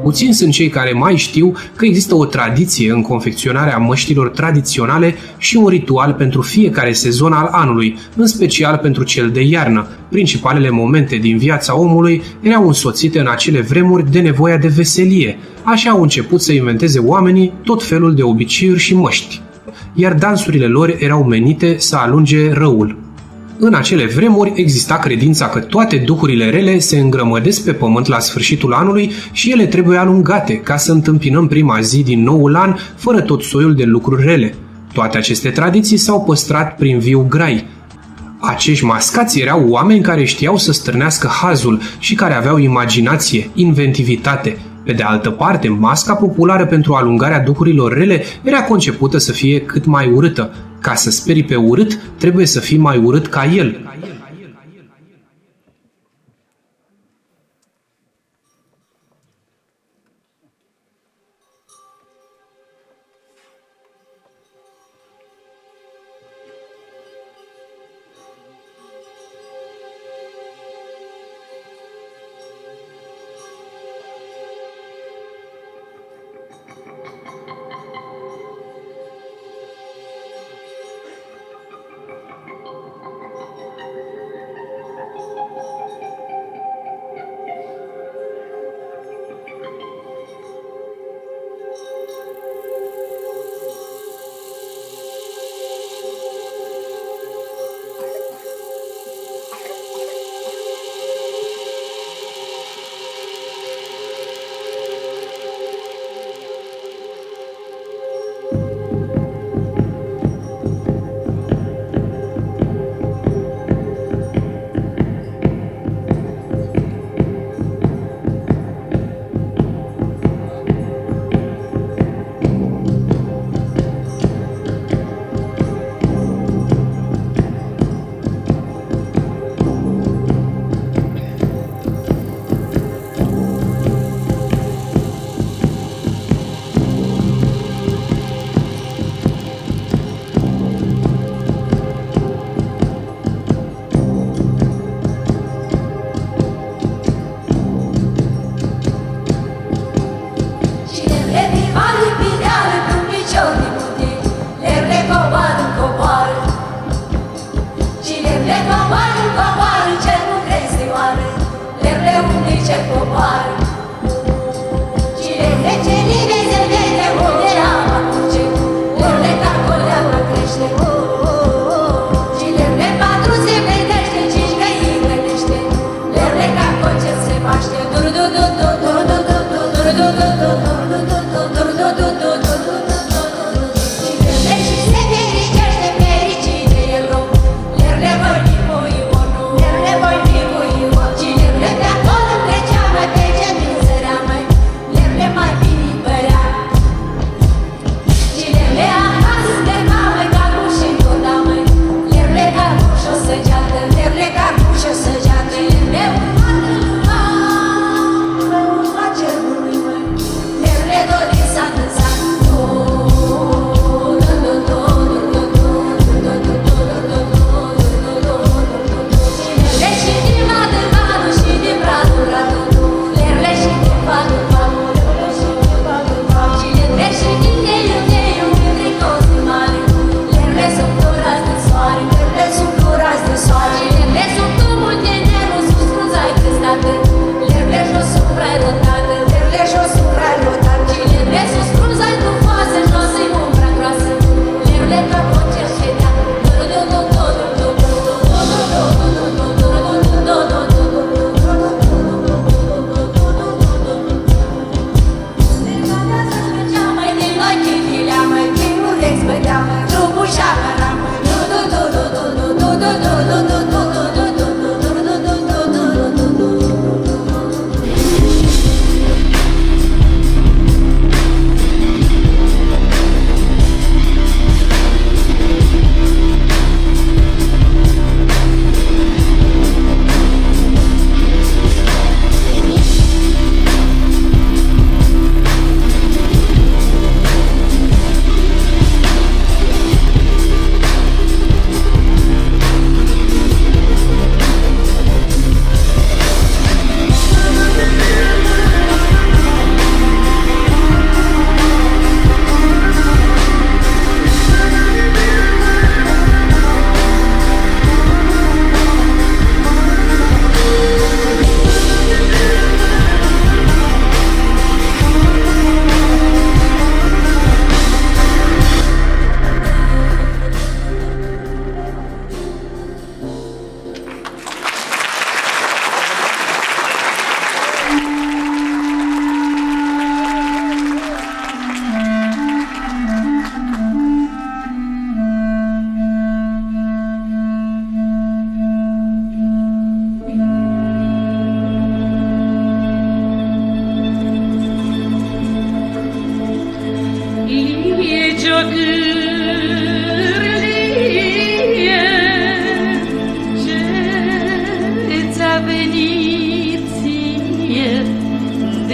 Puțini sunt cei care mai știu că există o tradiție în confecționarea măștilor tradiționale și un ritual pentru fiecare sezon al anului, în special pentru cel de iarnă. Principalele momente din viața omului erau însoțite în acele vremuri de nevoia de veselie. Așa au început să inventeze oamenii tot felul de obiceiuri și măști, iar dansurile lor erau menite să alunge răul. În acele vremuri exista credința că toate duhurile rele se îngrămădesc pe pământ la sfârșitul anului și ele trebuie alungate ca să întâmpinăm prima zi din noul an fără tot soiul de lucruri rele. Toate aceste tradiții s-au păstrat prin viu grai. Acești mascați erau oameni care știau să stârnească hazul și care aveau imaginație, inventivitate. Pe de altă parte, masca populară pentru alungarea duhurilor rele era concepută să fie cât mai urâtă. Ca să sperii pe urât, trebuie să fii mai urât ca el.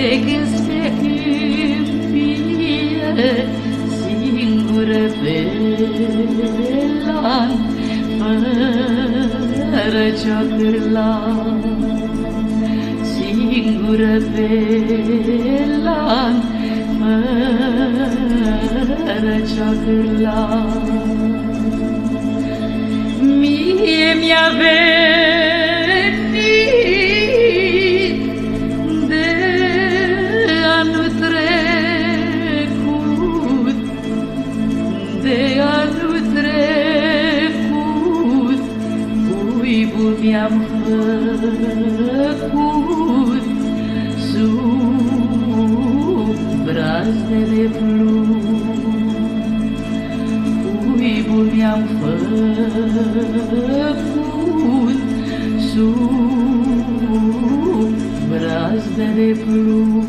când se împie singură pe lan, fără ceacârlan, singură pe lan, fără ceacârlan. Mie mi-a venit de anul trecut, de anul trecut, cuibul mi-am făcut sub brazde de plumb. Cuibul mi-am făcut sub brazde de plumb.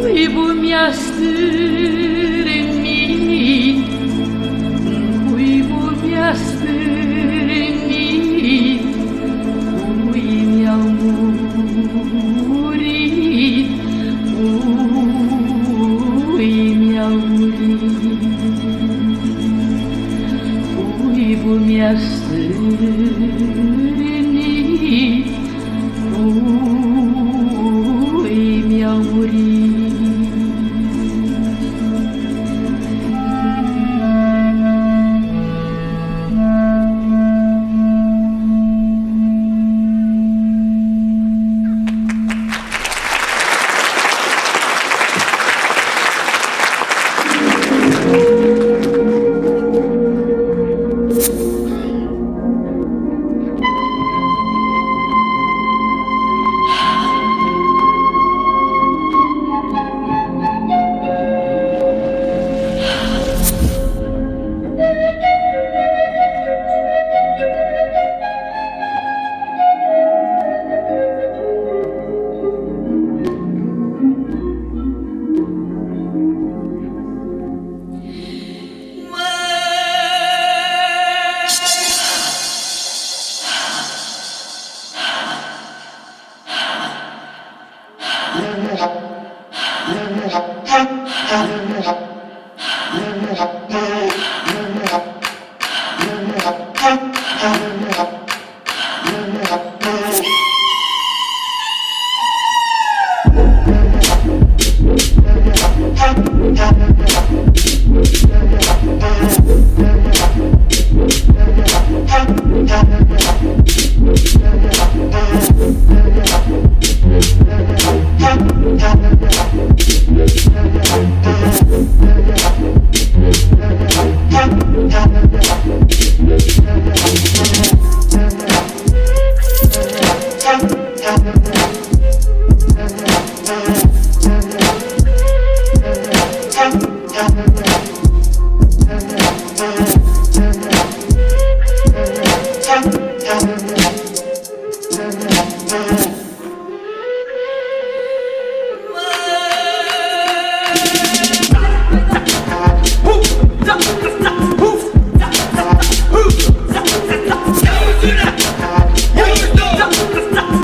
Cuibul mi-a stârnit, cuibul mi-a stârnit, cuii mi-au murit, cuii mi-au murit. Cuibul mi-a stârnit, cuii mi-au murit.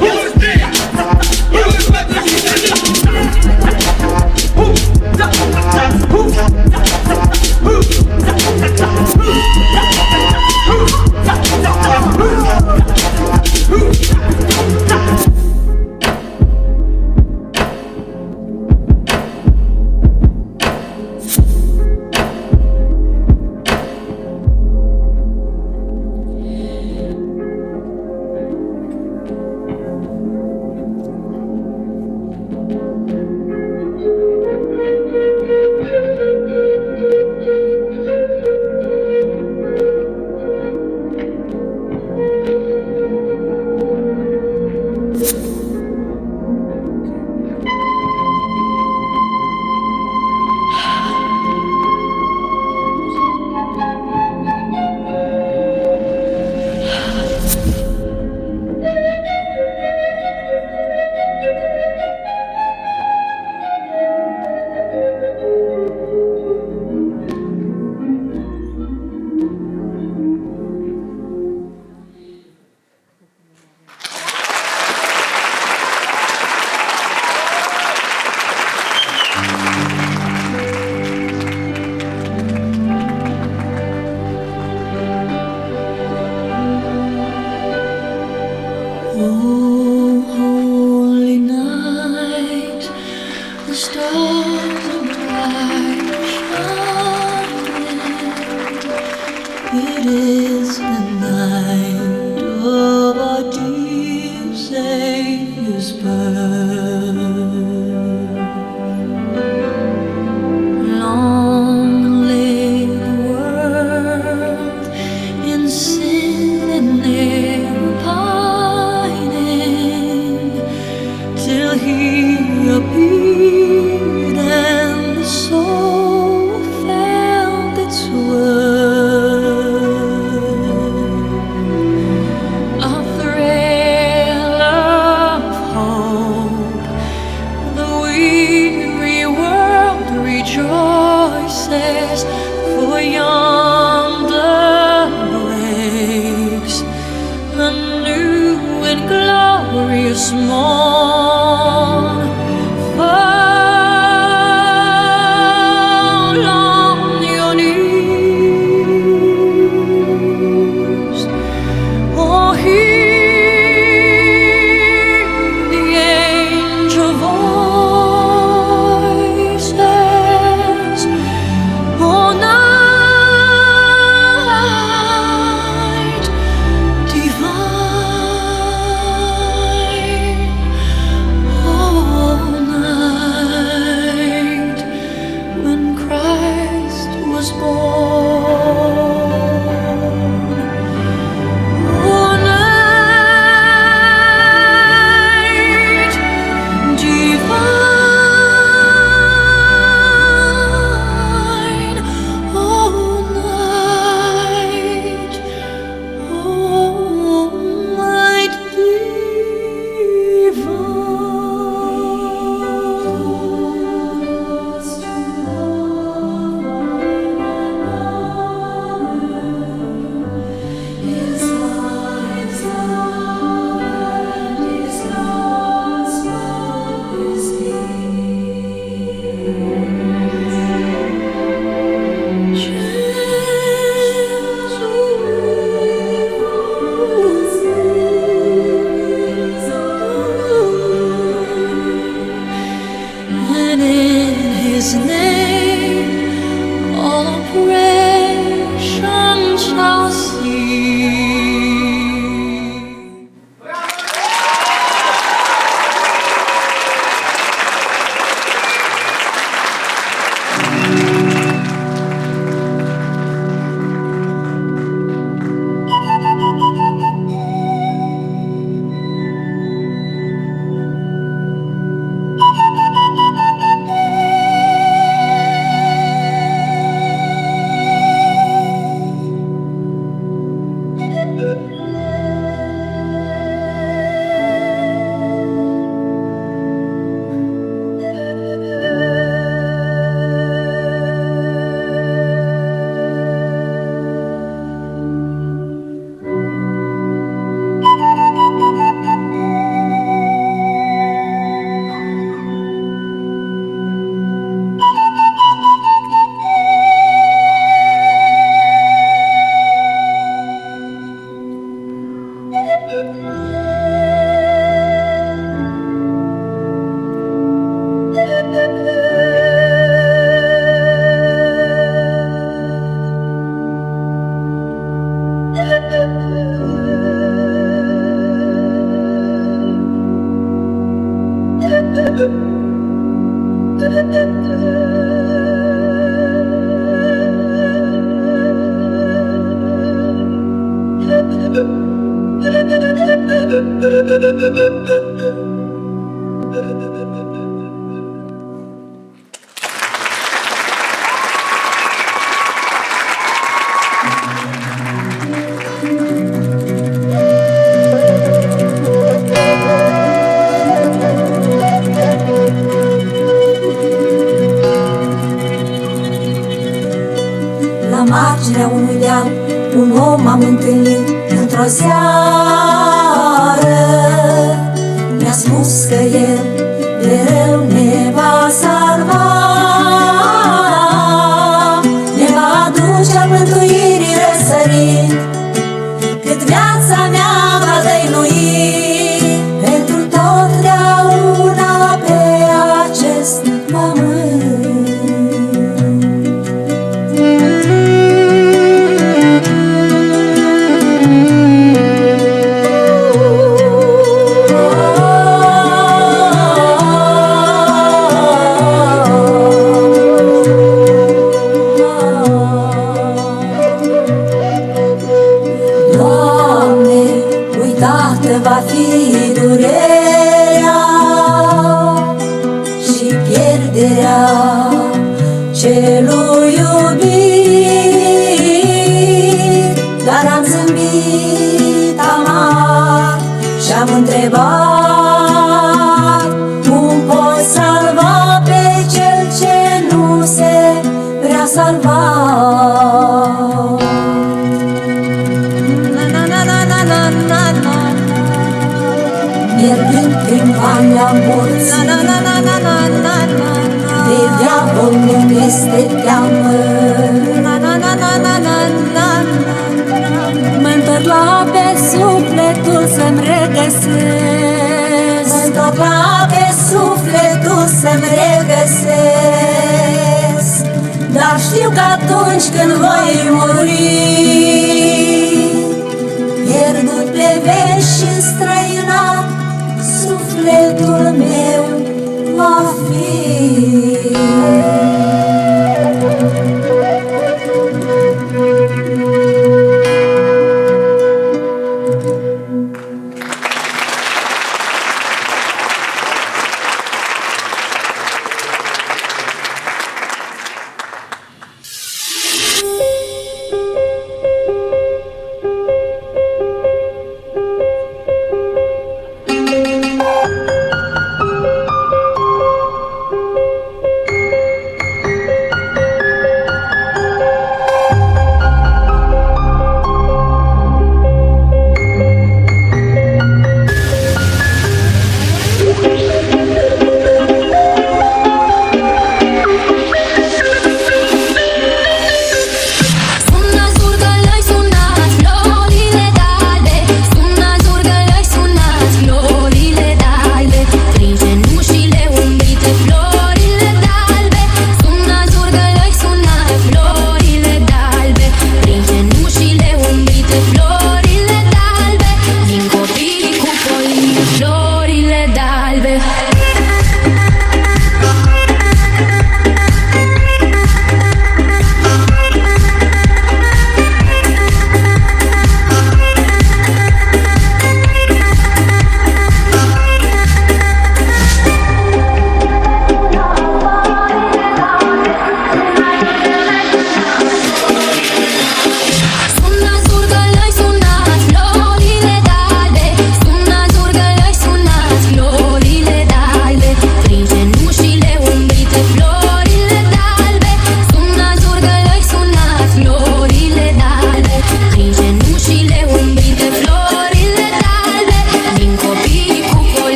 Who's there? Oh, holy night, the stars are bright shining. It is the night of our dear Savior's birth. Long lay the world in sin and error pining, till He appeared and the soul felt its worth. A thrill of hope, the weary world rejoices, for yonder breaks a new and glorious morn. Fall on your knees, oh, hear the angel voices, oh, night divine, oh, night when Christ was born, oh, night divine, oh, night, and in His name all oppression shall cease. La marginea unui deal, un om am întâlnit într-o seară. Mi-a spus că el de rău ne va salva, ne va aduce al mântuirii răsărit, cât viața mea va dăinui. Toată va fi durerea și pierderea celui iubit. Dar am zâmbit amar și-am întrebat: cum poți salva pe cel ce nu se vrea salva? Pierdând cândva ne-am morți, de diavol nu este teamă. Mă-ntorc la pe sufletul să-mi regăsesc, mă-ntorc la pe sufletul să-mi regăsesc. Dar știu că atunci când voi muri, pierdut pe veci și înstrăinat, sufletul meu va fi.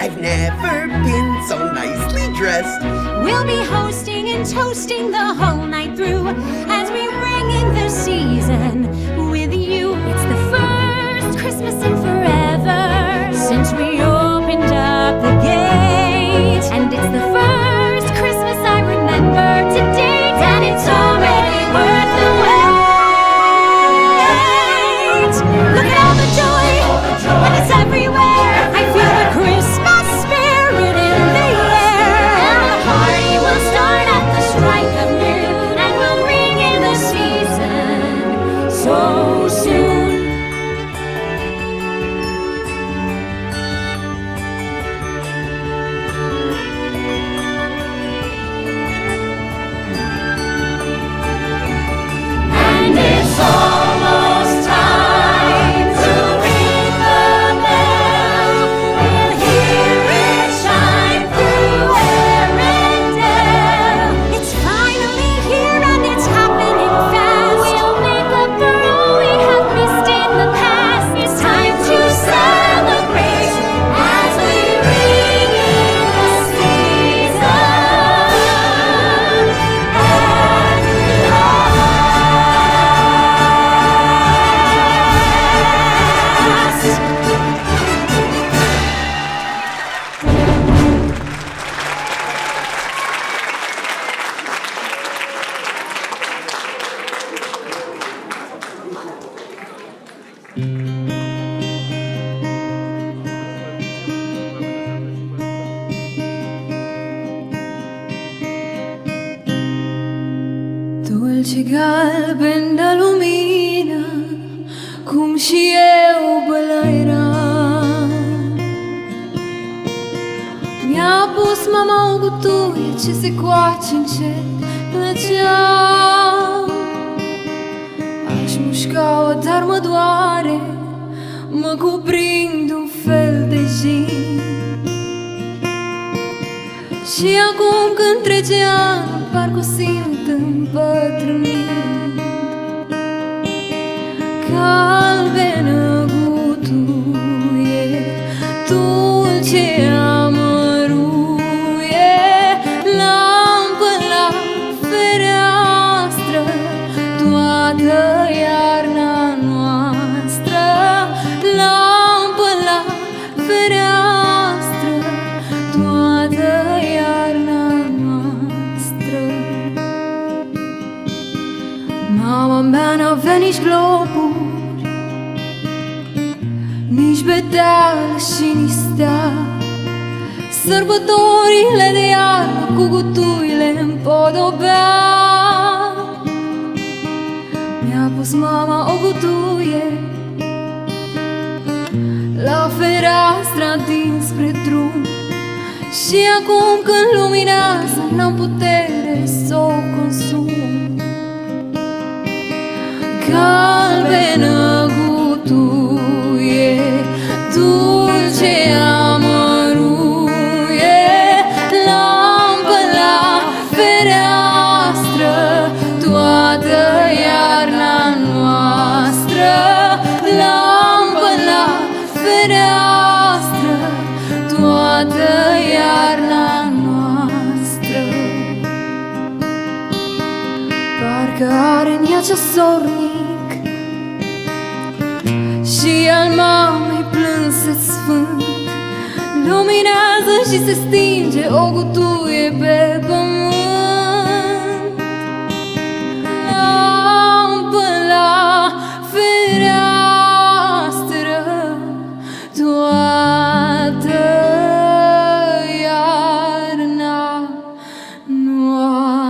I've never been so nicely dressed. We'll be hosting and toasting the whole night through as we ring in the season with you. It's the first Christmas in forever since we opened up the gate, and it's the first Christmas I remember to date, and it's already worth the wait. Look at all the joy, and it's everywhere. I feel the Christmas spirit in the air, and the party will start at the strike of noon, and we'll ring in the season so soon. Ce galben de lumină, cum și eu bălăiram. Mi-a pus mama o gutuie ce se coace încet plăceam. Aș mușca-o, dar mă doare, mă cuprind un fel de jin. Și acum când trece anul, parcă o simt împătrânind. Galbenă gutuie, dulce amăruie, lampă la fereastră, toată iarna noastră. Lampă la fereastră, toată iarna noastră. Mama mea n-avea nici globuri, nici beteală și nici stea. Sărbătorile de iarnă cu gutuile împodobea. Mi-a pus mama o gutuie la fereastra dinspre drum. Și acum când luminează, n-am putere să o consum. Galbenă gutuie, dulce amăruie, lampă la fereastră, toată iarna noastră. Lampă la fereastră, toată iarna noastră. Parcă are în ea ceasornic și al mamei plânse sfânt. Luminează și se stinge o gutuie pe pământ. Lampă la fereastră, toată iarna noastră.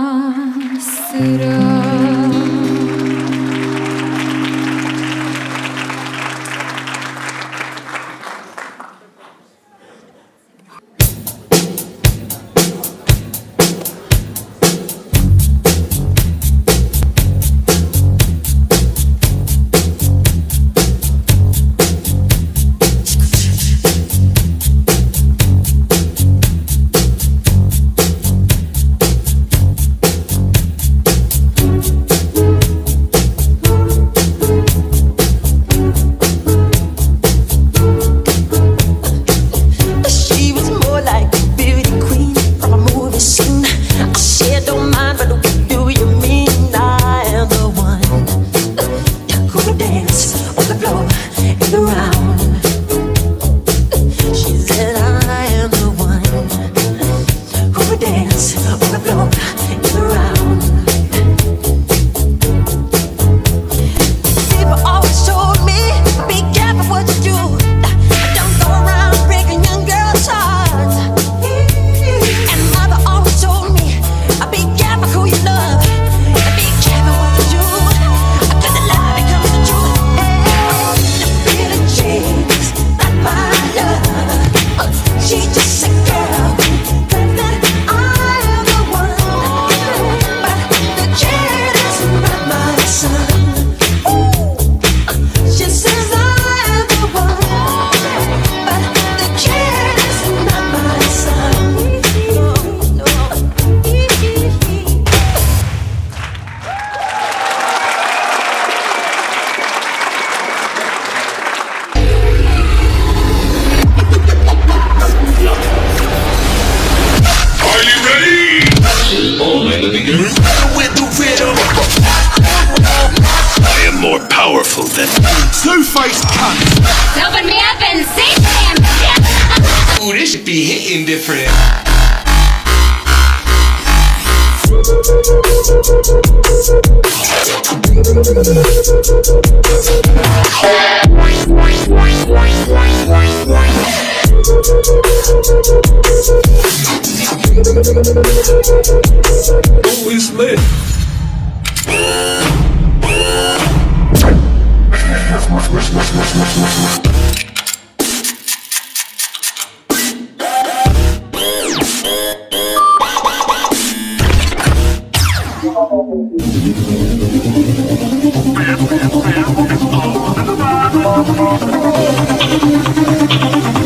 powerful than two-faced cunt. Open me up and see him. Ooh, this should be hitting different. Ooh, it's lit.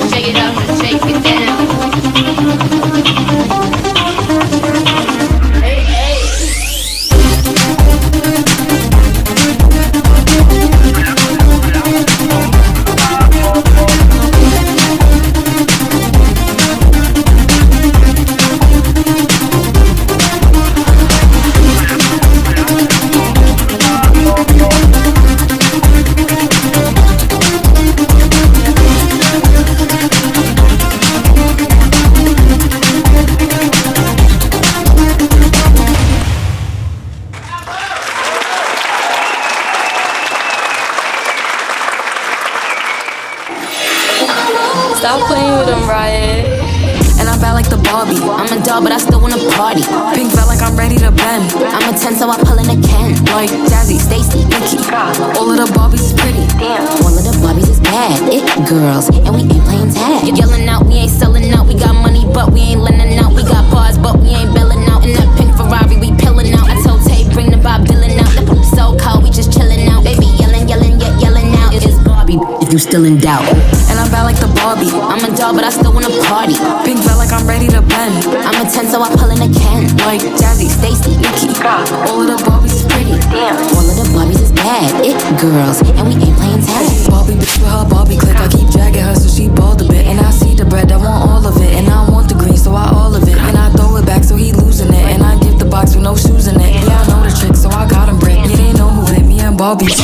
Shake it up and shake it down. Hey, hey. Stop playing with them, Riot. And I'm bad like the Barbie. I'm a doll, but I still wanna party. Pink felt like I'm ready to bend. I'm a 10, so I pull in a Ken. Like Jazzy, Stacy, Nikki. All of the Barbies is pretty. All of the Barbies is bad. It girls, and we ain't playing tag. You're yelling out, we ain't selling out. We got money, but we ain't lending out. We got bars, but we ain't belling out. In that pink Ferrari, we pillin' out. I told Tay, bring the Bob Dylan out. The poop so cold, we just chillin' out. Baby, yelling, yelling, yet yelling out. It's Barbie, if you still in doubt. And I'm bad like the Barbie. I'm a doll, but I still wanna party. Pink felt like I'm ready to bend. I'm a 10, so I pull in a Ken. Like Jazzy, Stacy, Nikki. All of the Barbies is pretty. All of the Barbies is bad. It girls, and we ain't playing tag. Barbie bitch with her Barbie click. I keep dragging her so she bald a bit. And I see the bread, I want all of it. And I want the green, so I all of it. And I throw it back, so he losing it. And I give the box with no shoes in it. Yeah, I know the trick, so I got him brick. Yeah, they know who hit me and Barbie.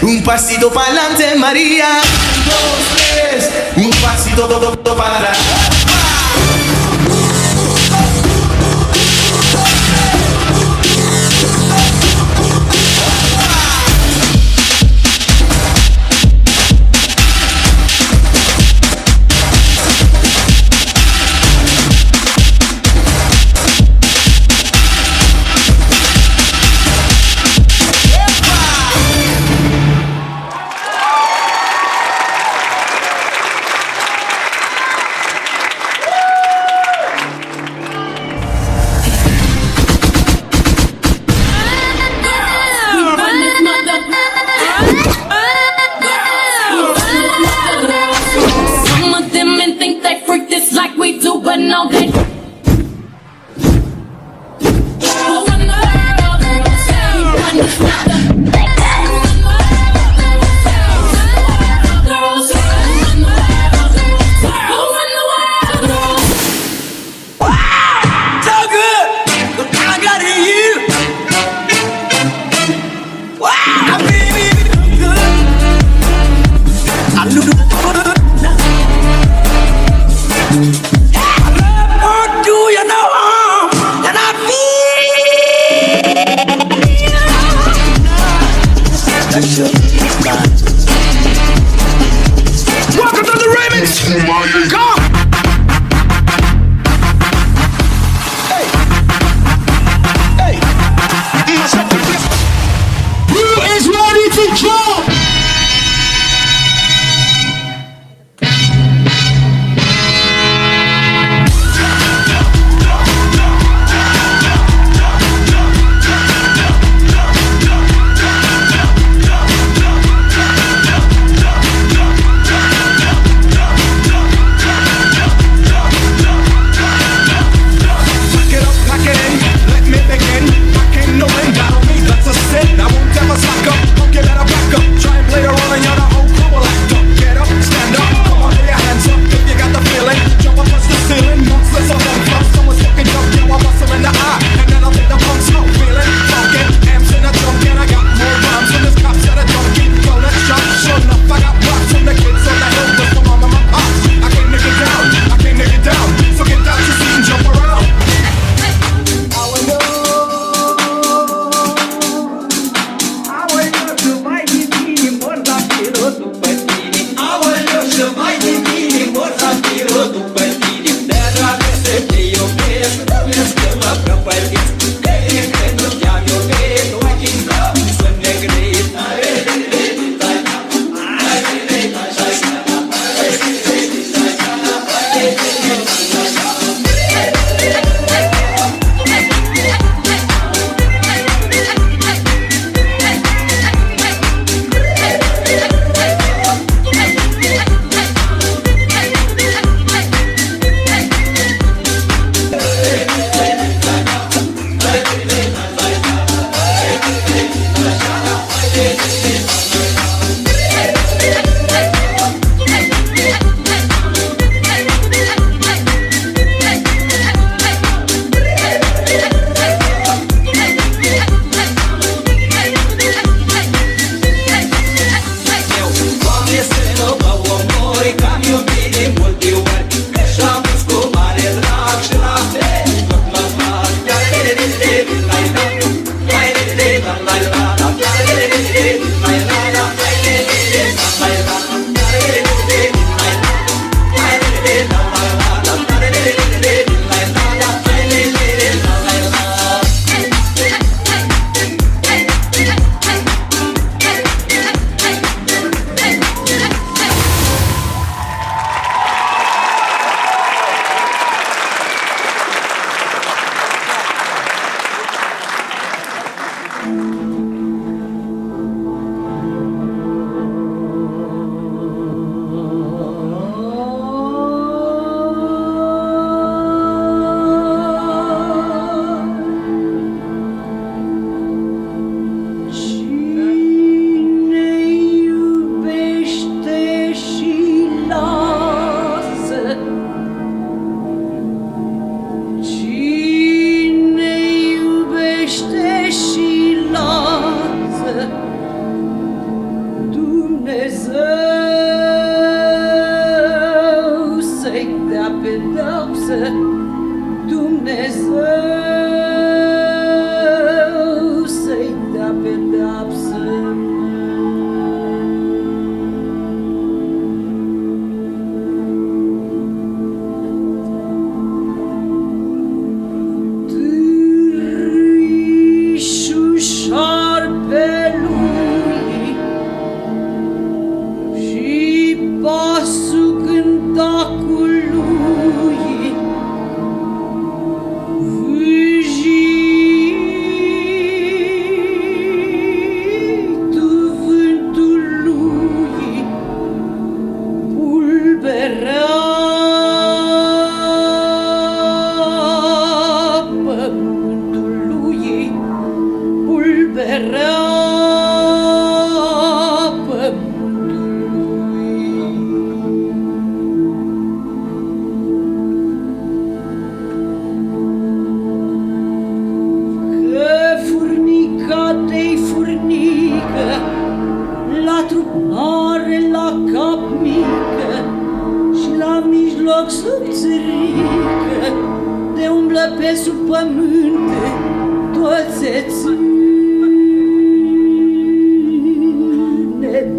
Un pasito pa'lante, María. 2, 3, un pasito para atrás. Dumnezeu să-i dea pedeapsă. Târâișul șarpelui și pasul cântacului, vâjitul vântului, pulberea pământului, pulberea de-i furnică, la trup mare, la cap mică și la mijloc subțirică, de umblă pe sub pământ toți ține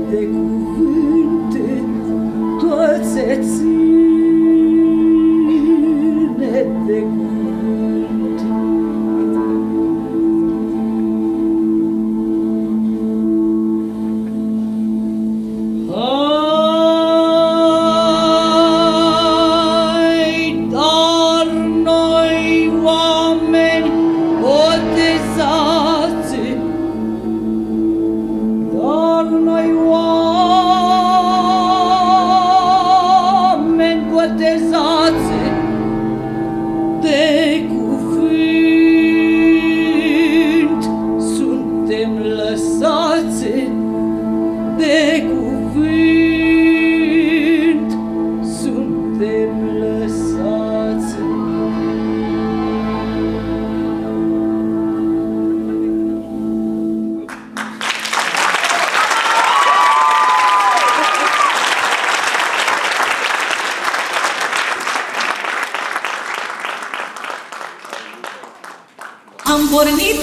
de cuvânt, toți ține de cuvânt. De cuvânt suntem lăsați, de cuvânt suntem lăsați. Am pornit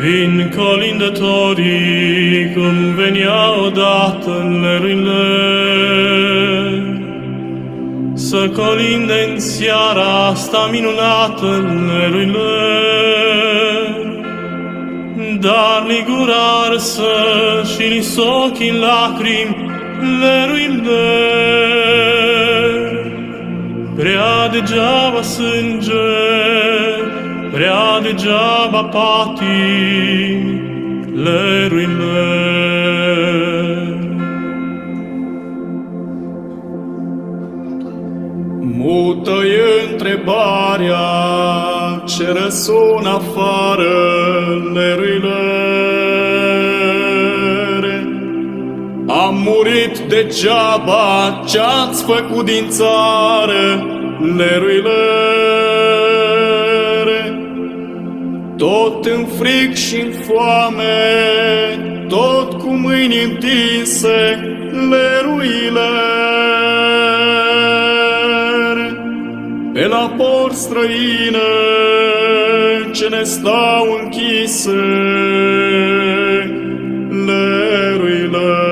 Vin colindătorii cum veneau odată în lerurile, să colinde în seara asta minunată în lerurile. Dar li gura arsă și li ochii în lacrimi leruile. Prea degeaba sânge, prea degeaba patimi leruile. Mută-i întrebarea ce răsună afară leruile. Am murit degeaba ce-ați făcut din țară leruile. Tot în fric și în foame, tot cu mâini întinse leruile. Pe la porți străine ce ne stau închise leruile.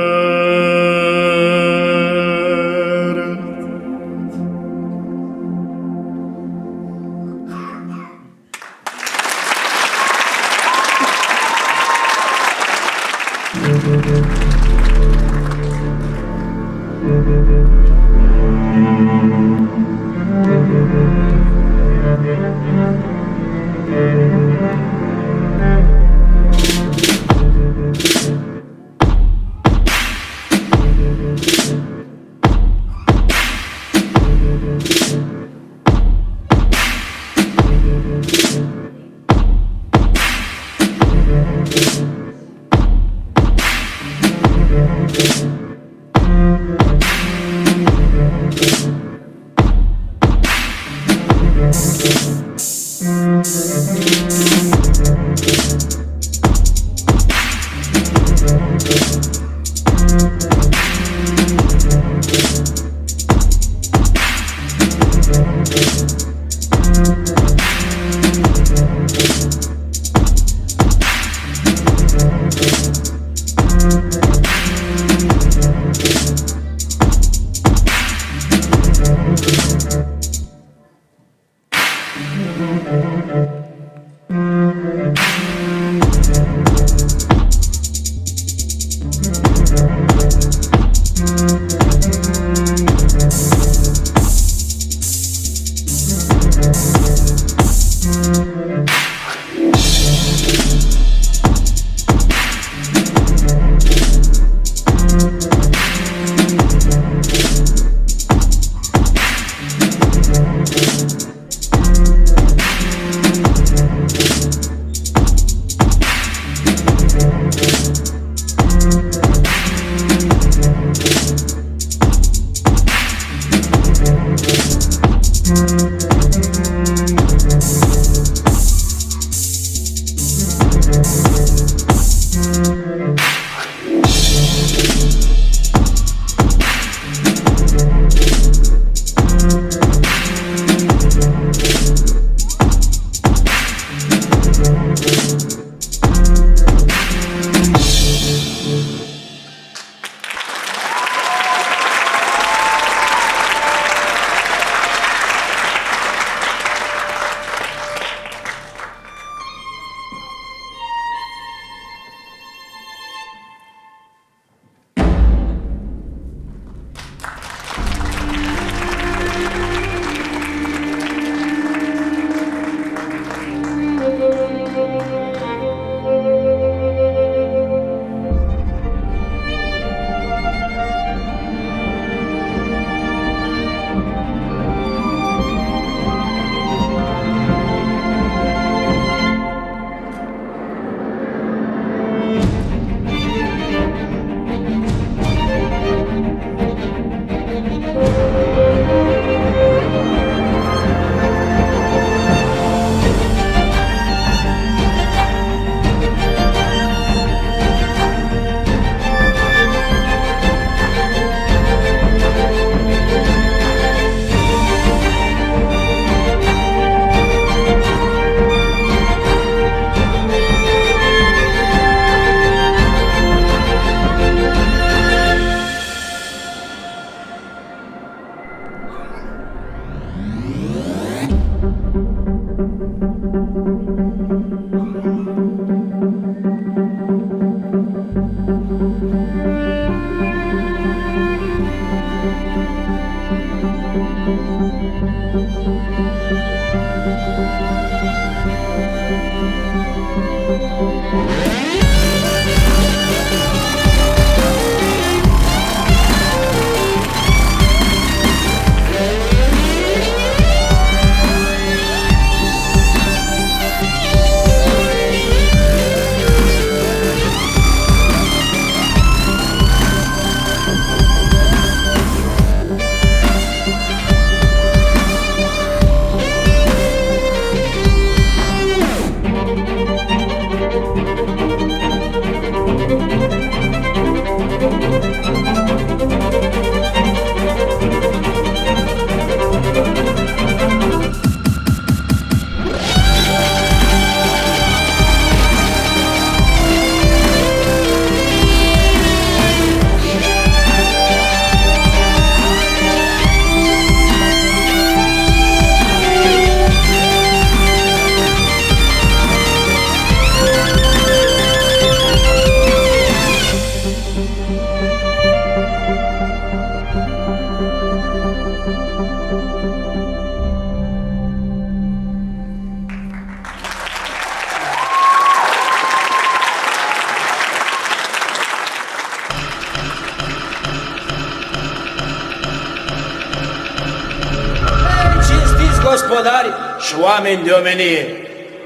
Gospodari și oameni de omenie,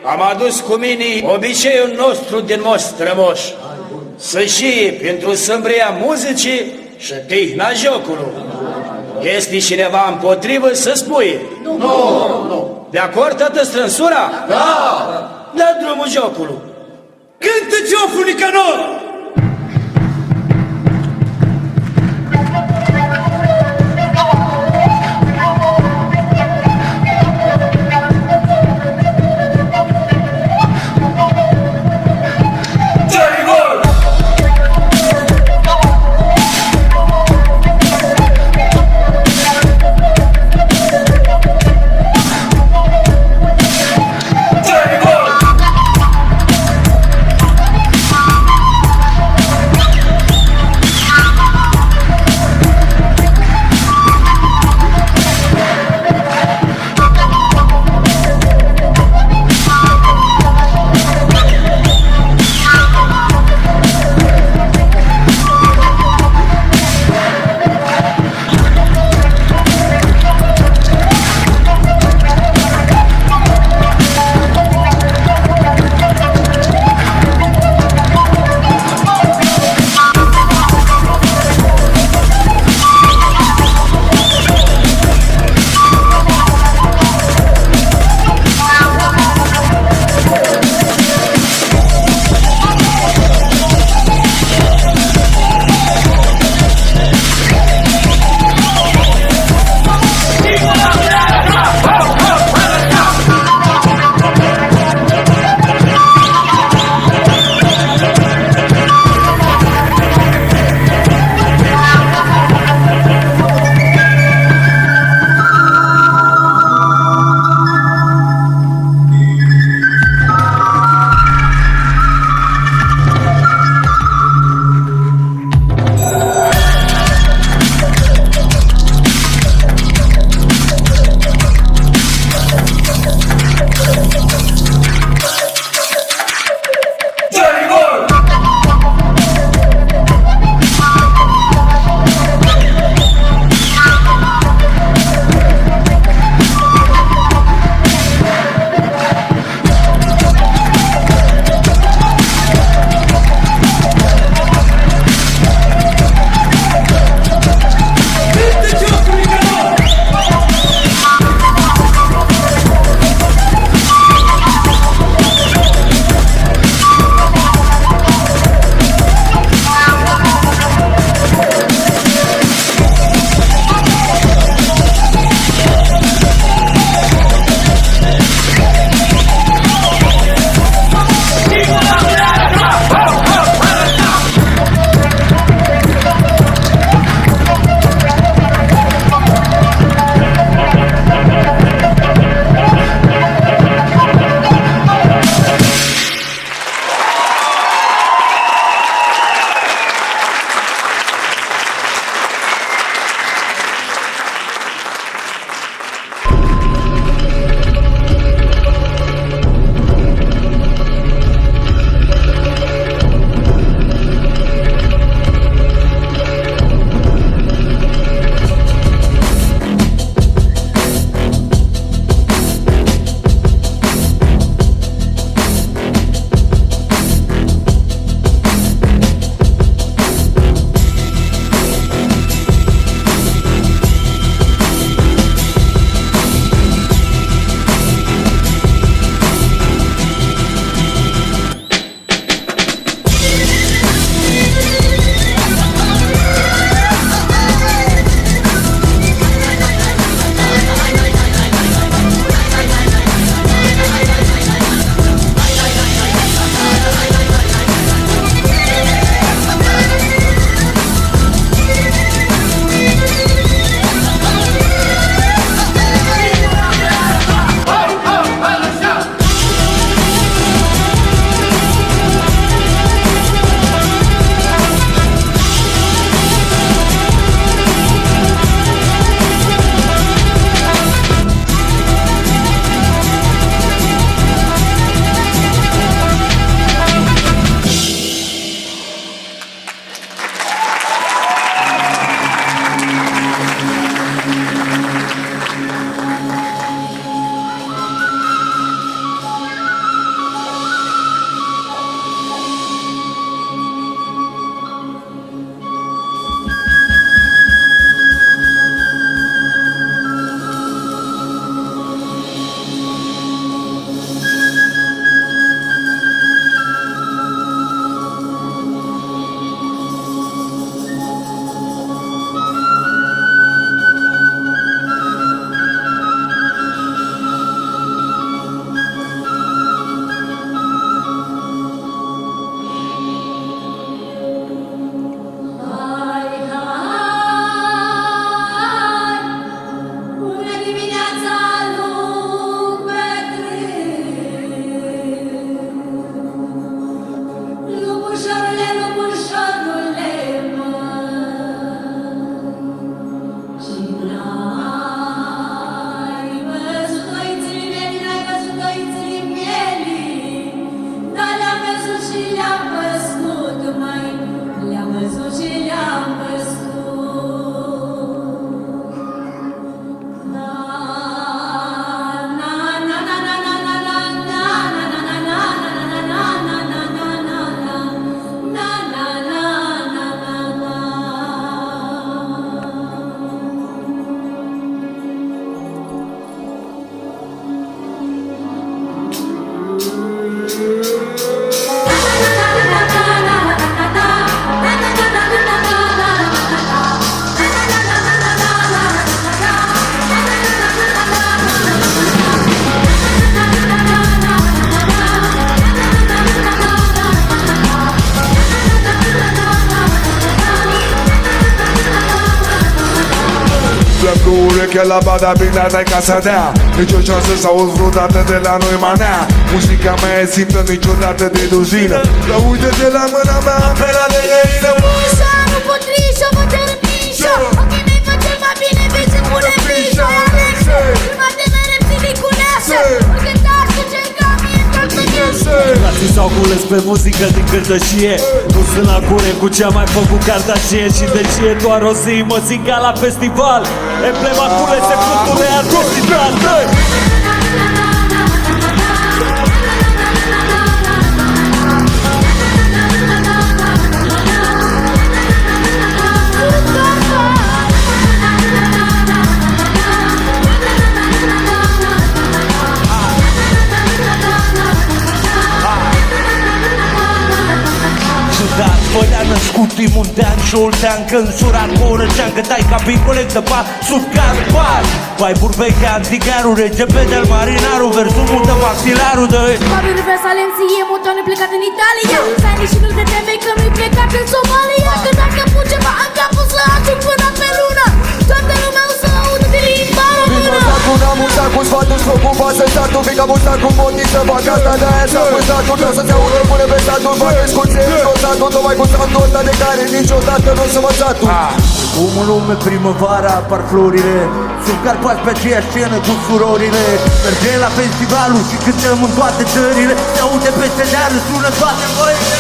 am adus cu mine obiceiul nostru din moș strămoș, să și pentru sâmbria muzicii și tihna jocului. Este cineva împotrivă să spui? Nu. De acord toată strânsura? Da. Dă drumul jocului. Cântă Cioful Nicanor! Cu urechea la bada bine n-ai ca să dea Nici o șansă să auzi vreodată de la noi manea Muzica mea e simplă, niciodată de duzină Dar uite-te la mâna mea, pe la de găină Ușa, nu pot trișa, mă cer mișa Ochii mei fac cel mai bine, vei ce pune mișa Alexe, prima de mere psilicuneasă Urgătaș cu ce ca mie, tot pe gândă Frații s-au cules pe muzică din cârtășie Nu sunt la cure cu ce-a mai făcut Cartașie Și deși e doar o zi, mă simt ca la festival Emblema culese fruntului artistical Fădea născut primul de-an și ultean Când surat cu o răcean Că dai ca pincolec de pat sub carpar Vai burbeche antigarul Rege pe del marinarul Versul mută maxilarul de Probabil Salem ție motoane plecat în Italia Stai și nu te temei că nu-i plecat în Somalia Că dacă pun ceva în capul să ajung până pe lună Toată lumea o să audă de limba română Vin cu namusa, cu sfatul, s-o cu pasă statul Vin ca musta cu motii să fac asta De-aia s-a păstatul Vreau să-ți audă pune pe statul Fac escurție în tot statul Tocmai cu statul ăsta de care niciodată nu o să mă satul Cum în lume primăvara apar florile Sunt Carpați pe aceeași scenă cu surorile Mergem la festivalul și cântăm în toate țările Se aude peste deal, sună toate voile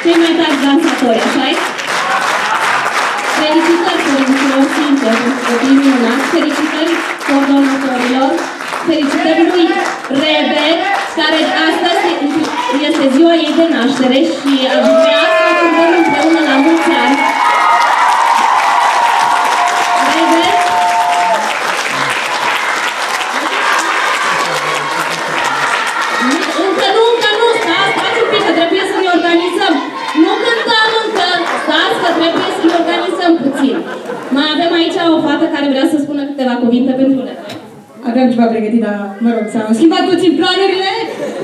Cei mai tari dansatori, așa-i? Felicitări părinților Sincer pentru copiii minunați, felicitări coordonatorilor, felicitări lui Rebe, care astăzi este ziua ei de naștere și aș vrea să o cântăm împreună la mulți ani. Rebe? Încă nu, stați un pic, că trebuie să ne organizăm. Nu cântăm încă, stați că trebuie să ne organizăm puțin. Mai avem aici o fată care vrea să spună câteva cuvinte pentru Rebe. Aveam ceva pregătit, dar mă rog, s-au schimbat puțin planurile.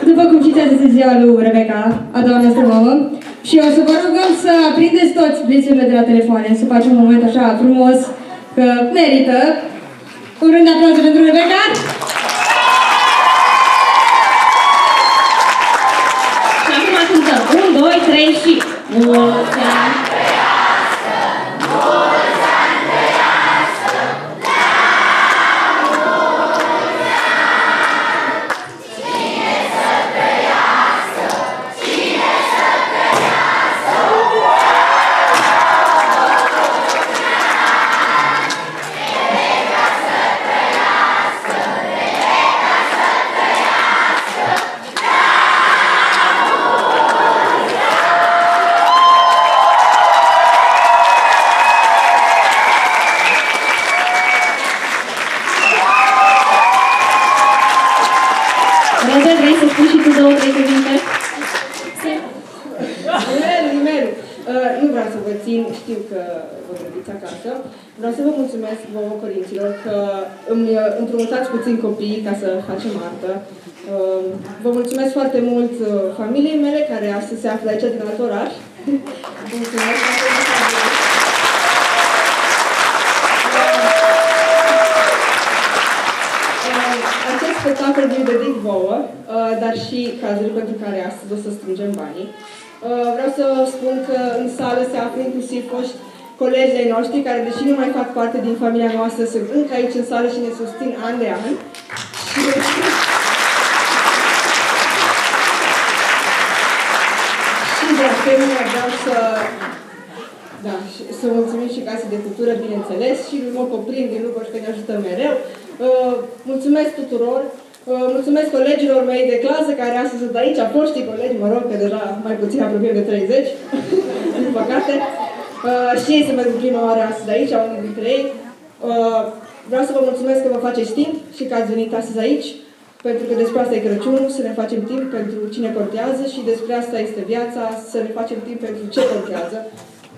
După cum știți, azi este ziua lui Rebecca, a doua noastră mamă. Și o să vă rugăm să aprindeți toți blițurile de la telefoane, să facem un moment așa frumos, că merită. Un rând de aplauze pentru Rebecca. Și acum cântăm 1, 2, 3 și... Mulți ani! spui și tu 2-3 cuvinte? Nimeni. Nu vreau să vă țin, știu că vă gândiți acasă. Vreau să vă mulțumesc vouă, părinților, că îmi împrumutați puțin copiii ca să facem artă. Vă mulțumesc foarte mult familiei mele, care astăzi se află aici din alt oraș. Vă mulțumesc foarte mult. Acest spectacol vi-l dedic vouă, dar și cazului pentru care astăzi o să strângem banii. Vreau să spun că în sală se află inclusiv foști colegi ai noștri care, deși nu mai fac parte din familia noastră, sunt încă aici în sală și ne susțin an de an. Și de asemenea vreau să mulțumim și Casei de Cultură, bineînțeles, și lui Moco Prim din Lugoj, că ne ajută mereu. Mulțumesc tuturor! Mulțumesc colegilor mei de clasă care astăzi sunt aici, foștii colegi, mă rog, că deja mai puțin apropiem de 30, din păcate. Și ei se merg în prima oară astăzi aici, unul dintre ei. Vreau să vă mulțumesc că vă faceți timp și că ați venit astăzi aici, pentru că despre asta e Crăciunul, să ne facem timp pentru cine contează și despre asta este viața, să ne facem timp pentru ce contează.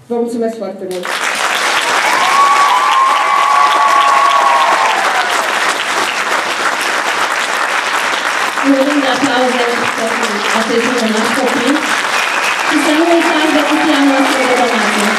Vă mulțumesc foarte mult! Un rând de aplauze pentru acești minunați copii și să nu uitați de cutia noastră de donație.